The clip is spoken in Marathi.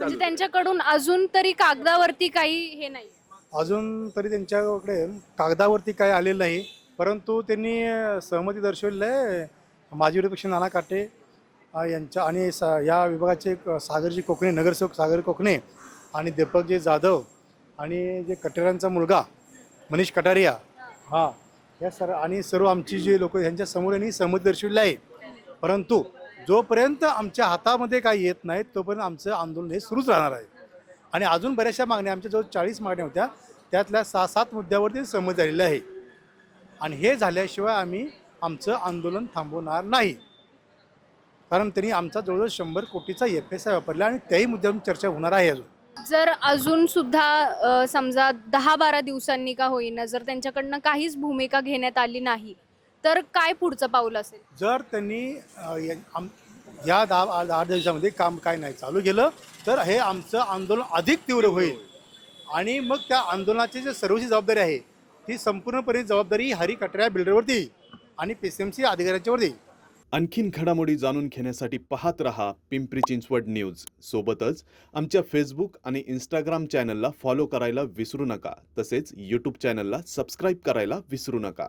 म्हणजे त्यांच्याकडून अजून तरी कागदावरती काही हे नाही. अजून तरी त्यांच्याकडे कागदावरती काय आलेलं नाही, परंतु त्यांनी सहमती दर्शवलेली आहे. माजी विरोधी नाना काटे यांच्या आणि या विभागाचे सागरजी कोकणे, नगरसेवक सागर कोकणे आणि दीपकजी जाधव आणि जे कटारियांचा मुलगा मनीष कटारिया, हां, या आणि सर्व आमची जे लोक यांच्या समोर यांनी सहमती दर्शवलेली आहे. परंतु जोपर्यंत आमच्या हातामध्ये काही येत नाही तोपर्यंत आमचं आंदोलन हे सुरूच राहणार आहे. आणि अजून बऱ्याचशा मागण्या, आमच्या जवळ 40 मागण्या होत्या, त्यातल्या 6-7 मुद्द्यावरती सहमती झालेली आहे. आणि हे झाल्याशिवाय आम्ही आमचं आंदोलन थांबवणार नाही. कारण त्यांनी आमचा जवळजवळ 100 कोटीचा FSI वापरला आणि त्याही मुद्द्यावरून चर्चा होणार आहे. जर अजून सुद्धा समजा 10-12 दिवसांनी का होईना जर त्यांच्याकडनं काहीच भूमिका घेण्यात आली नाही तर काय पुढचं पाऊल असेल? जर त्यांनी या 10 दिवसामध्ये काम काय नाही चालू केलं तर हे आमचं आंदोलन अधिक तीव्र होईल. आणि मग त्या आंदोलनाची जी सर्वची जबाबदारी आहे ती संपूर्णपणे जबाबदारी हरी कटारिया बिल्डरवरती आणि PCMC अधिकाऱ्यांच्यावरती. आणखीन घडामोडी जाणून घेण्यासाठी पाहत रहा पिंपरी चिंचवड न्यूज. सोबतच आमच्या फेसबुक आणि इंस्टाग्राम चॅनलला फॉलो करायला विसरू नका. तसेच यूट्यूब चॅनलला सबस्क्राईब करायला विसरू नका.